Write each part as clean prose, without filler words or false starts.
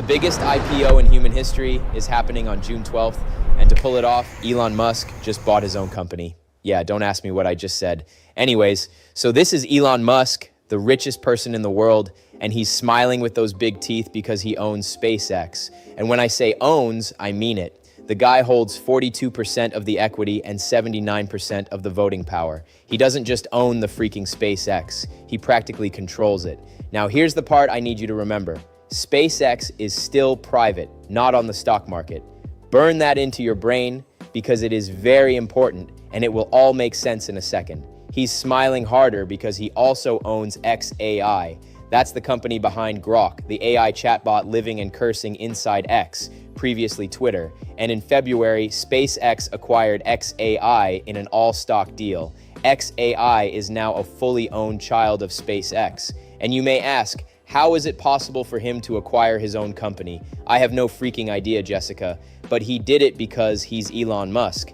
The biggest IPO in human history is happening on June 12th, and to pull it off, Elon Musk just bought his own company. Yeah, don't ask me what I just said. Anyways, so this is Elon Musk, the richest person in the world, and he's smiling with those big teeth because he owns SpaceX. And when I say owns, I mean it. The guy holds 42% of the equity and 79% of the voting power. He doesn't just own the freaking SpaceX, he practically controls it. Now here's the part I need you to remember. SpaceX is still private, not on the stock market. Burn that into your brain because it is very important and it will all make sense in a second. He's smiling harder because he also owns xAI. That's the company behind Grok, the AI chatbot living and cursing inside X, previously Twitter. And in February, SpaceX acquired xAI in an all-stock deal. xAI is now a fully owned child of SpaceX. And you may ask, how is it possible for him to acquire his own company? I have no freaking idea, Jessica, but he did it because he's Elon Musk.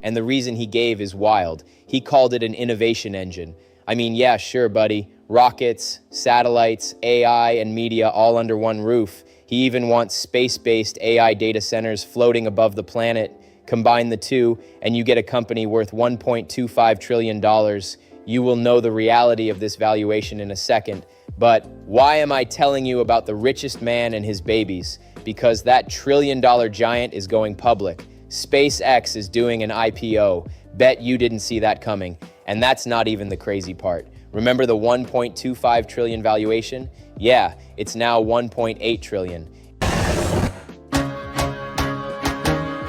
And the reason he gave is wild. He called it an innovation engine. I mean, yeah, sure, buddy. Rockets, satellites, AI, and media all under one roof. He even wants space-based AI data centers floating above the planet. Combine the two, and you get a company worth $1.25 trillion. You will know the reality of this valuation in a second. But why am I telling you about the richest man and his babies? Because that trillion-dollar giant is going public. SpaceX is doing an IPO. Bet you didn't see that coming. And that's not even the crazy part. Remember the 1.25 trillion valuation? Yeah, it's now 1.8 trillion.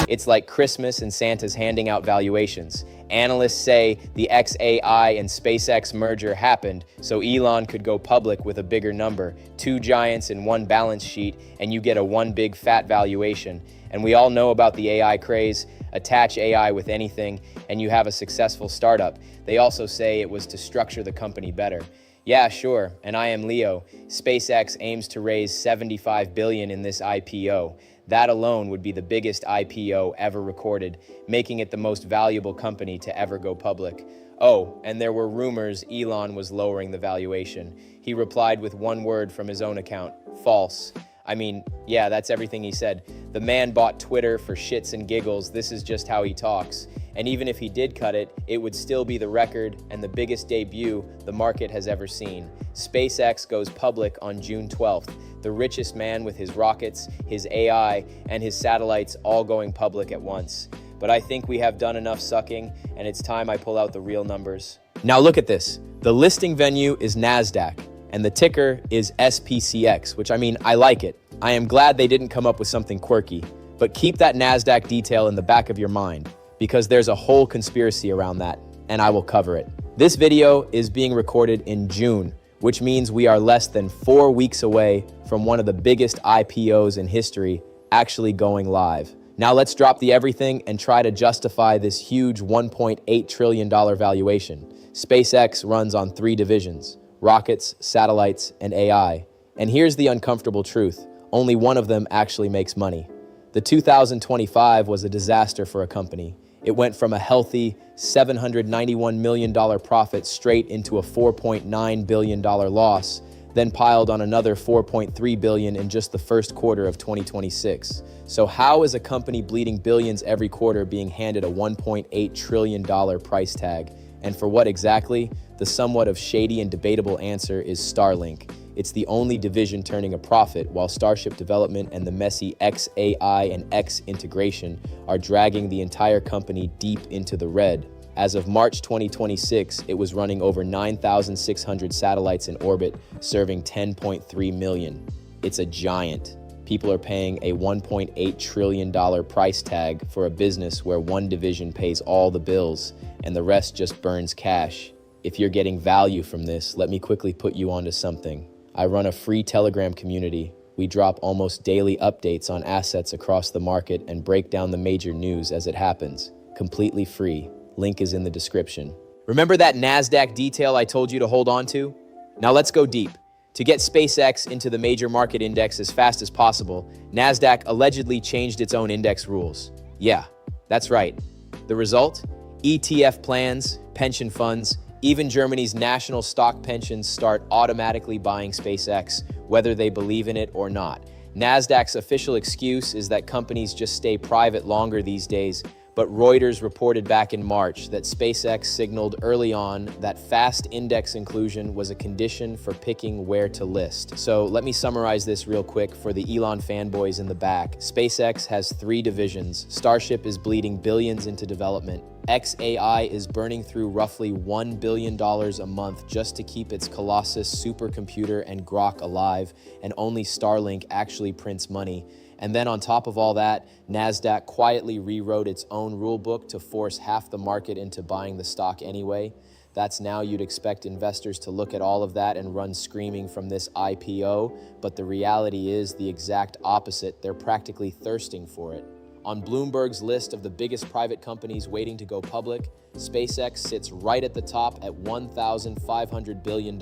It's like Christmas and Santa's handing out valuations. Analysts say the xAI and SpaceX merger happened so Elon could go public with a bigger number. Two giants in one balance sheet, and you get a one big fat valuation. And we all know about the AI craze. Attach AI with anything, and you have a successful startup. They also say it was to structure the company better. Yeah, sure, and I am Leo. SpaceX aims to raise $75 billion in this IPO. That alone would be the biggest IPO ever recorded, making it the most valuable company to ever go public. Oh, and there were rumors Elon was lowering the valuation. He replied with one word from his own account: false. I mean, yeah, that's everything he said. The man bought Twitter for shits and giggles. This is just how he talks. And even if he did cut it, it would still be the record and the biggest debut the market has ever seen. SpaceX goes public on June 12th. The richest man with his rockets, his AI, and his satellites all going public at once. But I think we have done enough sucking, and it's time I pull out the real numbers. Now look at this. The listing venue is NASDAQ, and the ticker is SPCX, which I like it. I am glad they didn't come up with something quirky, but keep that NASDAQ detail in the back of your mind, because there's a whole conspiracy around that, and I will cover it. This video is being recorded in June, which means we are less than 4 weeks away from one of the biggest IPOs in history actually going live. Now let's drop the everything and try to justify this huge $1.8 trillion valuation. SpaceX runs on 3 divisions: rockets, satellites, and AI. And here's the uncomfortable truth. Only one of them actually makes money. The 2025 was a disaster for a company. It went from a healthy $791 million profit straight into a $4.9 billion loss, then piled on another $4.3 billion in just the first quarter of 2026. So how is a company bleeding billions every quarter being handed a $1.8 trillion price tag? And for what exactly? The somewhat of shady and debatable answer is Starlink. It's the only division turning a profit, while Starship development and the messy xAI and X integration are dragging the entire company deep into the red. As of March 2026, it was running over 9,600 satellites in orbit, serving 10.3 million. It's a giant. People are paying a $1.8 trillion price tag for a business where one division pays all the bills and the rest just burns cash. If you're getting value from this, let me quickly put you onto something. I run a free Telegram community. We drop almost daily updates on assets across the market and break down the major news as it happens. Completely free. Link is in the description. Remember that NASDAQ detail I told you to hold on to? Now let's go deep. To get SpaceX into the major market index as fast as possible, NASDAQ allegedly changed its own index rules. Yeah, that's right. The result? ETF plans, pension funds, Even Germany's national stock pensions start automatically buying SpaceX, whether they believe in it or not. Nasdaq's official excuse is that companies just stay private longer these days, but Reuters reported back in March that SpaceX signaled early on that fast index inclusion was a condition for picking where to list. So let me summarize this real quick for the Elon fanboys in the back. SpaceX has 3 divisions. Starship is bleeding billions into development. xAI is burning through roughly $1 billion a month just to keep its Colossus supercomputer and Grok alive, and only Starlink actually prints money. And then on top of all that, Nasdaq quietly rewrote its own rulebook to force half the market into buying the stock anyway. That's now you'd expect investors to look at all of that and run screaming from this IPO, but the reality is the exact opposite. They're practically thirsting for it. On Bloomberg's list of the biggest private companies waiting to go public, SpaceX sits right at the top at $1,500 billion,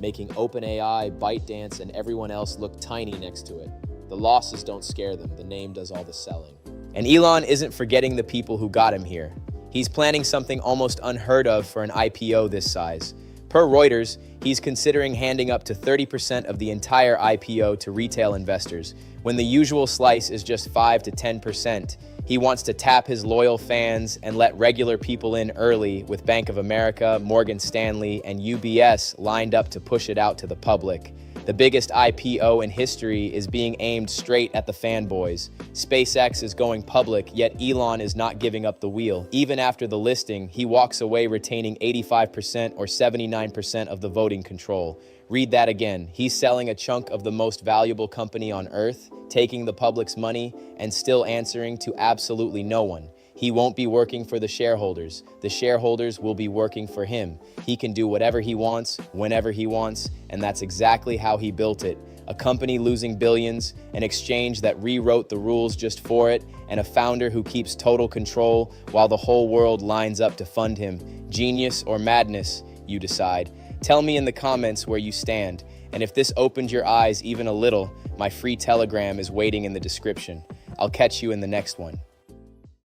making OpenAI, ByteDance, and everyone else look tiny next to it. The losses don't scare them, the name does all the selling. And Elon isn't forgetting the people who got him here. He's planning something almost unheard of for an IPO this size. Per Reuters, he's considering handing up to 30% of the entire IPO to retail investors, when the usual slice is just 5 to 10%. He wants to tap his loyal fans and let regular people in early, with Bank of America, Morgan Stanley, and UBS lined up to push it out to the public. The biggest IPO in history is being aimed straight at the fanboys. SpaceX is going public, yet Elon is not giving up the wheel. Even after the listing, he walks away retaining 85% or 79% of the voting control. Read that again. He's selling a chunk of the most valuable company on Earth, taking the public's money, and still answering to absolutely no one. He won't be working for the shareholders. The shareholders will be working for him. He can do whatever he wants, whenever he wants, and that's exactly how he built it. A company losing billions, an exchange that rewrote the rules just for it, and a founder who keeps total control while the whole world lines up to fund him. Genius or madness, you decide. Tell me in the comments where you stand, and if this opened your eyes even a little, my free Telegram is waiting in the description. I'll catch you in the next one.